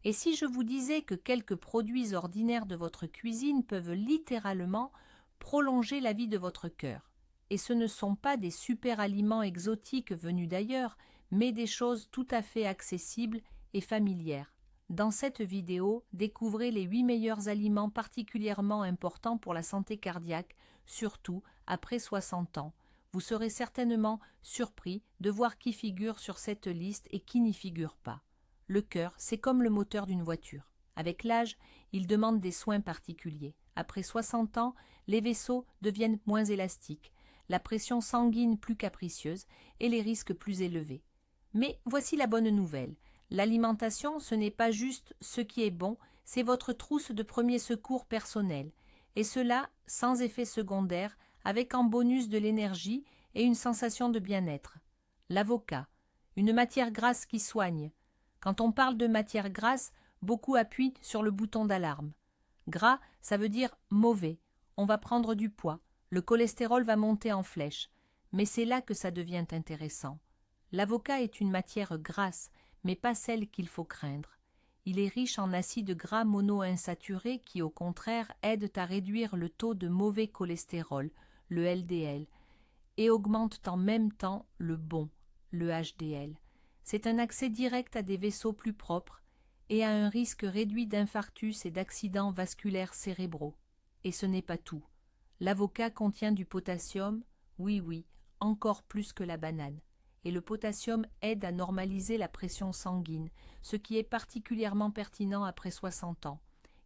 Et si je vous disais que quelques produits ordinaires de votre cuisine peuvent littéralement prolonger la vie de votre cœur? Et ce ne sont pas des super aliments exotiques venus d'ailleurs, mais des choses tout à fait accessibles et familières. Dans cette vidéo, découvrez les 8 meilleurs aliments particulièrement importants pour la santé cardiaque, surtout après 60 ans. Vous serez certainement surpris de voir qui figure sur cette liste et qui n'y figure pas. Le cœur, c'est comme le moteur d'une voiture. Avec l'âge, il demande des soins particuliers. Après 60 ans, les vaisseaux deviennent moins élastiques, la pression sanguine plus capricieuse et les risques plus élevés. Mais voici la bonne nouvelle. L'alimentation, ce n'est pas juste ce qui est bon, c'est votre trousse de premier secours personnel. Et cela sans effet secondaire, avec en bonus de l'énergie et une sensation de bien-être. L'avocat, une matière grasse qui soigne. Quand on parle de matière grasse, beaucoup appuient sur le bouton d'alarme. Gras, ça veut dire mauvais. On va prendre du poids. Le cholestérol va monter en flèche. Mais c'est là que ça devient intéressant. L'avocat est une matière grasse, mais pas celle qu'il faut craindre. Il est riche en acides gras monoinsaturés qui, au contraire, aident à réduire le taux de mauvais cholestérol, le LDL, et augmentent en même temps le bon, le HDL. C'est un accès direct à des vaisseaux plus propres et à un risque réduit d'infarctus et d'accidents vasculaires cérébraux. Et ce n'est pas tout. L'avocat contient du potassium, oui, encore plus que la banane. Et le potassium aide à normaliser la pression sanguine, ce qui est particulièrement pertinent après 60 ans.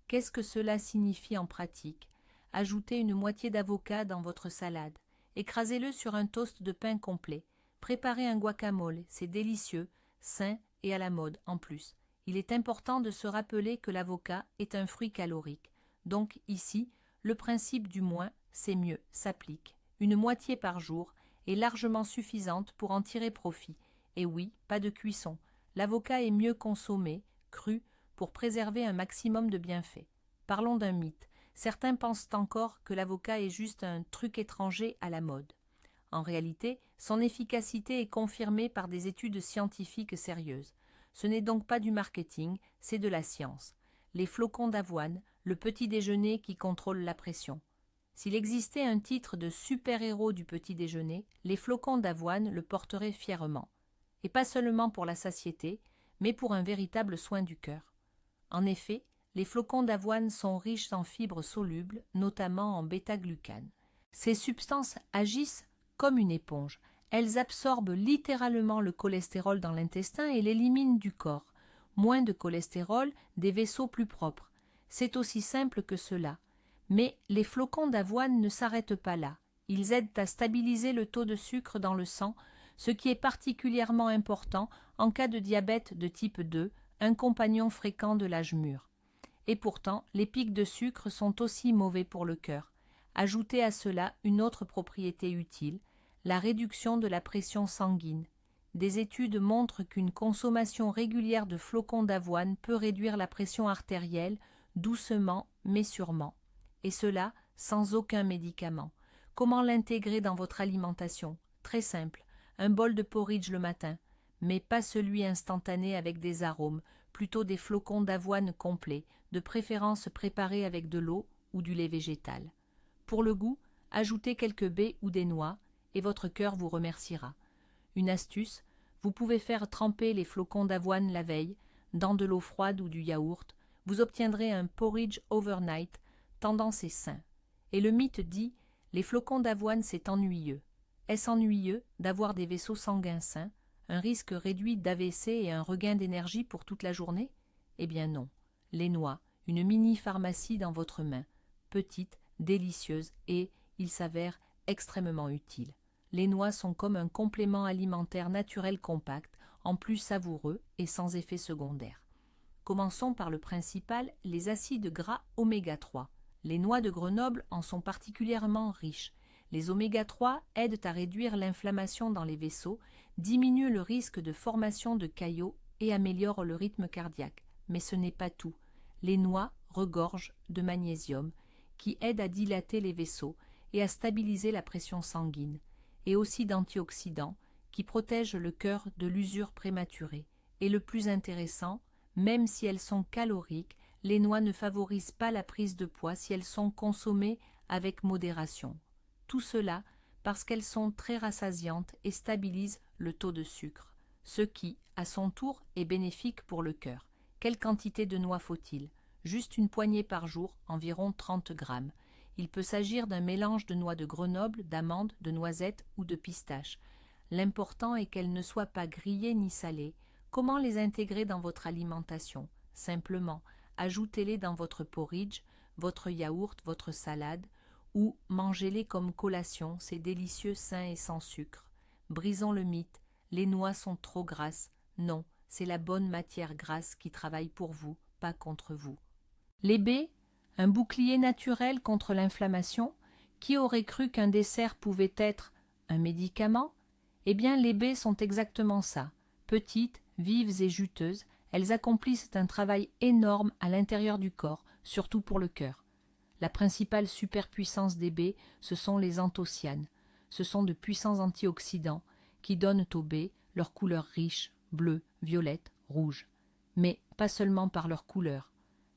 Qu'est-ce que cela signifie en pratique? Ajoutez une moitié d'avocat dans votre salade. Écrasez-le sur un toast de pain complet. Préparez un guacamole, c'est délicieux, sain et à la mode en plus. Il est important de se rappeler que l'avocat est un fruit calorique. Donc ici, le principe du moins, c'est mieux, s'applique. Une moitié par jour est largement suffisante pour en tirer profit. Et oui, pas de cuisson. L'avocat est mieux consommé, cru, pour préserver un maximum de bienfaits. Parlons d'un mythe. Certains pensent encore que l'avocat est juste un truc étranger à la mode. En réalité, son efficacité est confirmée par des études scientifiques sérieuses. Ce n'est donc pas du marketing, c'est de la science. Les flocons d'avoine, le petit déjeuner qui contrôle la pression. S'il existait un titre de super-héros du petit déjeuner, les flocons d'avoine le porteraient fièrement. Et pas seulement pour la satiété, mais pour un véritable soin du cœur. En effet, les flocons d'avoine sont riches en fibres solubles, notamment en bêta-glucane. Ces substances agissent comme une éponge. Elles absorbent littéralement le cholestérol dans l'intestin et l'éliminent du corps. Moins de cholestérol, des vaisseaux plus propres. C'est aussi simple que cela. Mais les flocons d'avoine ne s'arrêtent pas là. Ils aident à stabiliser le taux de sucre dans le sang, ce qui est particulièrement important en cas de diabète de type 2, un compagnon fréquent de l'âge mûr. Et pourtant, les pics de sucre sont aussi mauvais pour le cœur. Ajoutez à cela une autre propriété utile, la réduction de la pression sanguine. Des études montrent qu'une consommation régulière de flocons d'avoine peut réduire la pression artérielle, doucement mais sûrement. Et cela sans aucun médicament. Comment l'intégrer dans votre alimentation? Très simple, un bol de porridge le matin, mais pas celui instantané avec des arômes, plutôt des flocons d'avoine complets, de préférence préparés avec de l'eau ou du lait végétal. Pour le goût, ajoutez quelques baies ou des noix, et votre cœur vous remerciera. Une astuce, vous pouvez faire tremper les flocons d'avoine la veille, dans de l'eau froide ou du yaourt, vous obtiendrez un porridge overnight, tendance et sain. Et le mythe dit, les flocons d'avoine c'est ennuyeux. Est-ce ennuyeux d'avoir des vaisseaux sanguins sains, un risque réduit d'AVC et un regain d'énergie pour toute la journée? Eh bien non. Les noix, une mini-pharmacie dans votre main, petite, délicieuse et, il s'avère, extrêmement utile. Les noix sont comme un complément alimentaire naturel compact, en plus savoureux et sans effet secondaire. Commençons par le principal, les acides gras oméga 3. Les noix de Grenoble en sont particulièrement riches. Les oméga 3 aident à réduire l'inflammation dans les vaisseaux, diminuent le risque de formation de caillots et améliorent le rythme cardiaque. Mais ce n'est pas tout. Les noix regorgent de magnésium, qui aide à dilater les vaisseaux et à stabiliser la pression sanguine, et aussi d'antioxydants, qui protègent le cœur de l'usure prématurée. Et le plus intéressant, Même si elles sont caloriques, les noix ne favorisent pas la prise de poids si elles sont consommées avec modération. Tout cela parce qu'elles sont très rassasiantes et stabilisent le taux de sucre, ce qui, à son tour, est bénéfique pour le cœur. Quelle quantité de noix faut-il? Juste une poignée par jour, environ 30 grammes. Il peut s'agir d'un mélange de noix de Grenoble, d'amandes, de noisettes ou de pistaches. L'important est qu'elles ne soient pas grillées ni salées. Comment les intégrer dans votre alimentation? Simplement, ajoutez-les dans votre porridge, votre yaourt, votre salade, ou mangez-les comme collation, c'est délicieux, sain et sans sucre. Brisons le mythe, les noix sont trop grasses. Non, c'est la bonne matière grasse qui travaille pour vous, pas contre vous. Les baies, un bouclier naturel contre l'inflammation. Qui aurait cru qu'un dessert pouvait être un médicament? Eh bien, les baies sont exactement ça. Petites, vives et juteuses, elles accomplissent un travail énorme à l'intérieur du corps, surtout pour le cœur. La principale superpuissance des baies, ce sont les anthocyanes. Ce sont de puissants antioxydants qui donnent aux baies leur couleur riche, bleue, violette, rouge. Mais pas seulement par leur couleur.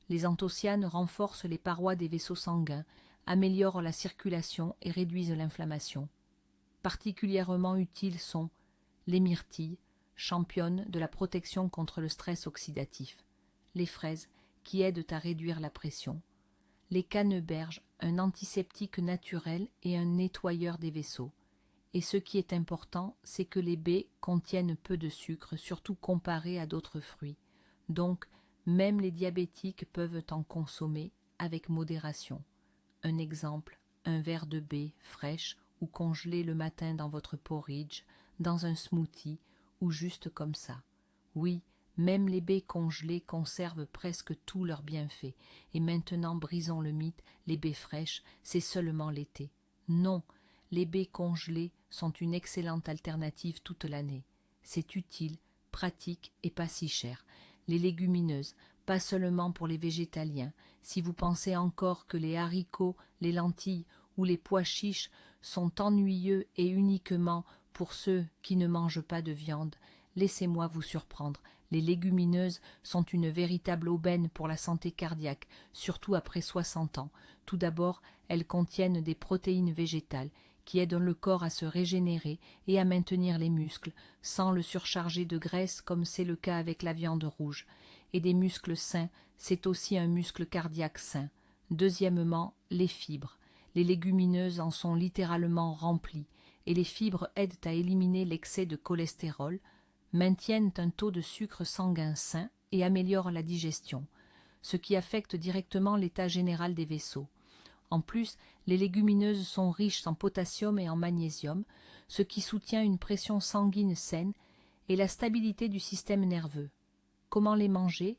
Les anthocyanes renforcent les parois des vaisseaux sanguins, améliorent la circulation et réduisent l'inflammation. Particulièrement utiles sont les myrtilles, championnes de la protection contre le stress oxydatif, les fraises, qui aident à réduire la pression, les canneberges, un antiseptique naturel et un nettoyeur des vaisseaux. Et ce qui est important, c'est que les baies contiennent peu de sucre, surtout comparé à d'autres fruits. Donc, même les diabétiques peuvent en consommer avec modération. Un exemple, un verre de baies fraîches ou congelées le matin dans votre porridge, dans un smoothie ou juste comme ça. Oui, même les baies congelées conservent presque tous leurs bienfaits. Et maintenant, brisons le mythe, les baies fraîches, c'est seulement l'été. Non, les baies congelées sont une excellente alternative toute l'année. C'est utile, pratique et pas si cher. Les légumineuses, pas seulement pour les végétaliens. Si vous pensez encore que les haricots, les lentilles ou les pois chiches sont ennuyeux et uniquement pour ceux qui ne mangent pas de viande, laissez-moi vous surprendre. Les légumineuses sont une véritable aubaine pour la santé cardiaque, surtout après 60 ans. Tout d'abord, elles contiennent des protéines végétales qui aident le corps à se régénérer et à maintenir les muscles, sans le surcharger de graisse comme c'est le cas avec la viande rouge. Et des muscles sains, c'est aussi un muscle cardiaque sain. Deuxièmement, les fibres. Les légumineuses en sont littéralement remplies, et les fibres aident à éliminer l'excès de cholestérol, maintiennent un taux de sucre sanguin sain et améliorent la digestion, ce qui affecte directement l'état général des vaisseaux. En plus, les légumineuses sont riches en potassium et en magnésium, ce qui soutient une pression sanguine saine et la stabilité du système nerveux. Comment les manger?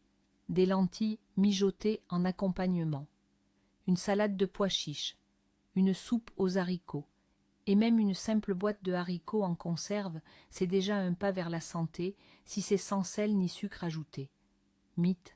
Des lentilles mijotées en accompagnement, une salade de pois chiches, une soupe aux haricots, et même une simple boîte de haricots en conserve, c'est déjà un pas vers la santé si c'est sans sel ni sucre ajouté. Mythe,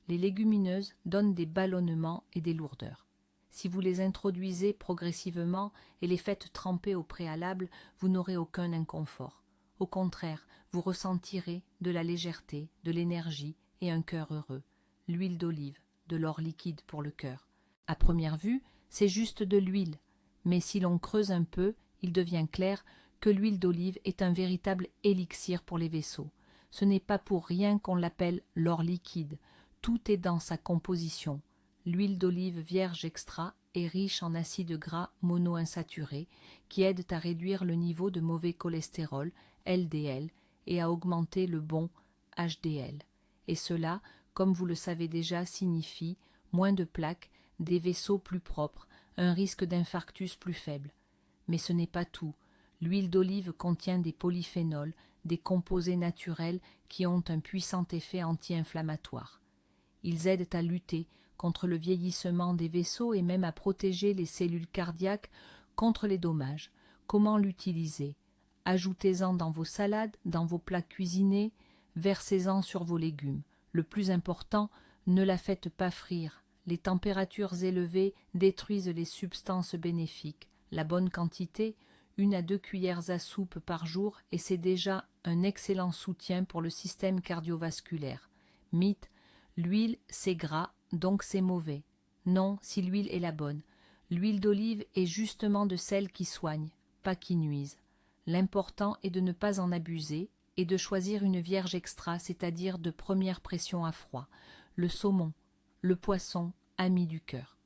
les légumineuses donnent des ballonnements et des lourdeurs. Si vous les introduisez progressivement et les faites tremper au préalable, vous n'aurez aucun inconfort. Au contraire, vous ressentirez de la légèreté, de l'énergie et un cœur heureux. L'huile d'olive, de l'or liquide pour le cœur. À première vue, c'est juste de l'huile, mais si l'on creuse un peu, il devient clair que l'huile d'olive est un véritable élixir pour les vaisseaux. Ce n'est pas pour rien qu'on l'appelle l'or liquide. Tout est dans sa composition. L'huile d'olive vierge extra est riche en acides gras monoinsaturés qui aident à réduire le niveau de mauvais cholestérol, LDL, et à augmenter le bon HDL. Et cela, comme vous le savez déjà, signifie moins de plaques, des vaisseaux plus propres, un risque d'infarctus plus faible. Mais ce n'est pas tout. L'huile d'olive contient des polyphénols, des composés naturels qui ont un puissant effet anti-inflammatoire. Ils aident à lutter contre le vieillissement des vaisseaux et même à protéger les cellules cardiaques contre les dommages. Comment l'utiliser? Ajoutez-en dans vos salades, dans vos plats cuisinés, versez-en sur vos légumes. Le plus important, ne la faites pas frire. Les températures élevées détruisent les substances bénéfiques. La bonne quantité, 1 à 2 cuillères à soupe par jour, et c'est déjà un excellent soutien pour le système cardiovasculaire. Mythe, l'huile c'est gras, donc c'est mauvais. Non, si l'huile est la bonne. L'huile d'olive est justement de celles qui soignent, pas qui nuisent. L'important est de ne pas en abuser et de choisir une vierge extra, c'est-à-dire de première pression à froid. Le saumon, le poisson, ami du cœur.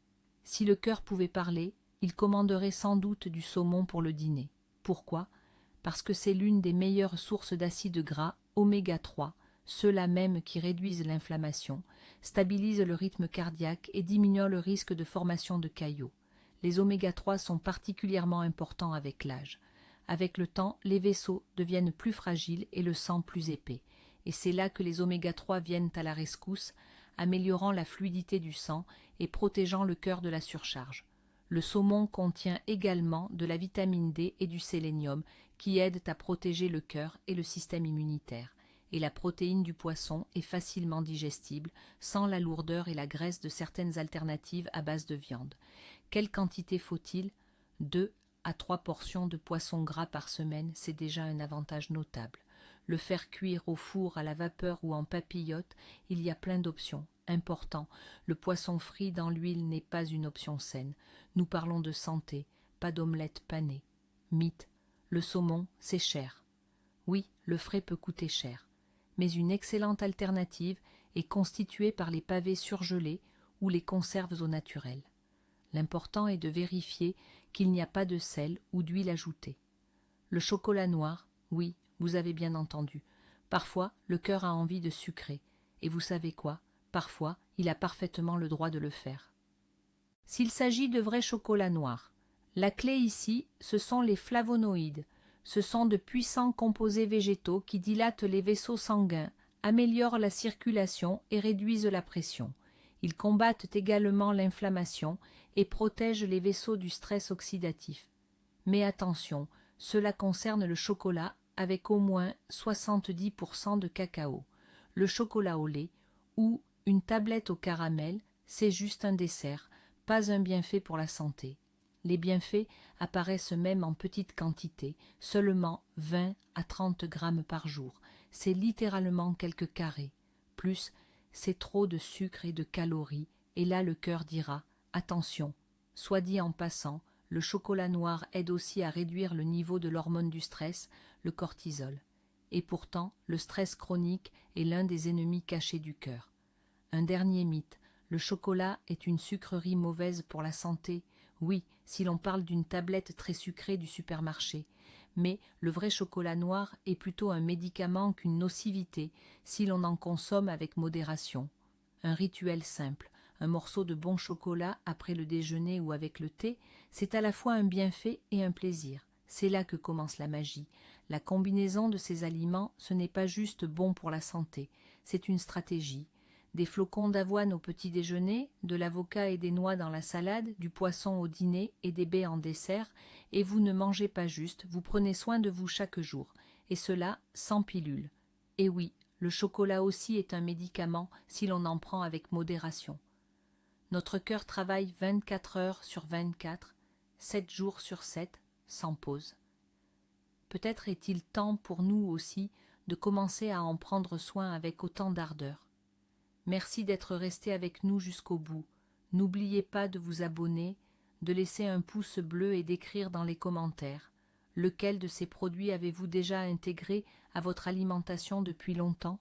Si le cœur pouvait parler, il commanderait sans doute du saumon pour le dîner. Pourquoi ? Parce que c'est l'une des meilleures sources d'acides gras, oméga 3, ceux-là même qui réduisent l'inflammation, stabilisent le rythme cardiaque et diminuent le risque de formation de caillots. Les oméga 3 sont particulièrement importants avec l'âge. Avec le temps, les vaisseaux deviennent plus fragiles et le sang plus épais. Et c'est là que les oméga 3 viennent à la rescousse, améliorant la fluidité du sang et protégeant le cœur de la surcharge. Le saumon contient également de la vitamine D et du sélénium qui aident à protéger le cœur et le système immunitaire. Et la protéine du poisson est facilement digestible, sans la lourdeur et la graisse de certaines alternatives à base de viande. Quelle quantité faut-il ? 2 à 3 portions de poisson gras par semaine, c'est déjà un avantage notable. Le faire cuire au four, à la vapeur ou en papillote, il y a plein d'options. Important, le poisson frit dans l'huile n'est pas une option saine. Nous parlons de santé, pas d'omelette panée. Mythe, le saumon, c'est cher. Oui, le frais peut coûter cher. Mais une excellente alternative est constituée par les pavés surgelés ou les conserves au naturel. L'important est de vérifier qu'il n'y a pas de sel ou d'huile ajoutée. Le chocolat noir, oui, vous avez bien entendu. Parfois, le cœur a envie de sucrer. Et vous savez quoi ? Parfois, il a parfaitement le droit de le faire. S'il s'agit de vrai chocolat noir, la clé ici, ce sont les flavonoïdes. Ce sont de puissants composés végétaux qui dilatent les vaisseaux sanguins, améliorent la circulation et réduisent la pression. Ils combattent également l'inflammation et protègent les vaisseaux du stress oxydatif. Mais attention, cela concerne le chocolat avec au moins 70% de cacao. Le chocolat au lait ou une tablette au caramel, c'est juste un dessert, pas un bienfait pour la santé. Les bienfaits apparaissent même en petite quantité, seulement 20 à 30 grammes par jour. C'est littéralement quelques carrés. Plus, c'est trop de sucre et de calories, et là le cœur dira « Attention !» Soit dit en passant, le chocolat noir aide aussi à réduire le niveau de l'hormone du stress, le cortisol. Et pourtant, le stress chronique est l'un des ennemis cachés du cœur. Un dernier mythe, le chocolat est une sucrerie mauvaise pour la santé. Oui, si l'on parle d'une tablette très sucrée du supermarché. Mais le vrai chocolat noir est plutôt un médicament qu'une nocivité si l'on en consomme avec modération. Un rituel simple, un morceau de bon chocolat après le déjeuner ou avec le thé, c'est à la fois un bienfait et un plaisir. C'est là que commence la magie. La combinaison de ces aliments, ce n'est pas juste bon pour la santé, c'est une stratégie. Des flocons d'avoine au petit déjeuner, de l'avocat et des noix dans la salade, du poisson au dîner et des baies en dessert, et vous ne mangez pas juste, vous prenez soin de vous chaque jour, et cela sans pilule. Et oui, le chocolat aussi est un médicament si l'on en prend avec modération. Notre cœur travaille 24 heures sur 24, 7 jours sur 7, sans pause. Peut-être est-il temps pour nous aussi de commencer à en prendre soin avec autant d'ardeur. Merci d'être resté avec nous jusqu'au bout. N'oubliez pas de vous abonner, de laisser un pouce bleu et d'écrire dans les commentaires. Lequel de ces produits avez-vous déjà intégré à votre alimentation depuis longtemps ?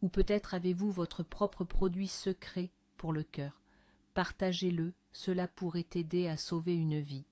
Ou peut-être avez-vous votre propre produit secret pour le cœur ? Partagez-le, cela pourrait aider à sauver une vie.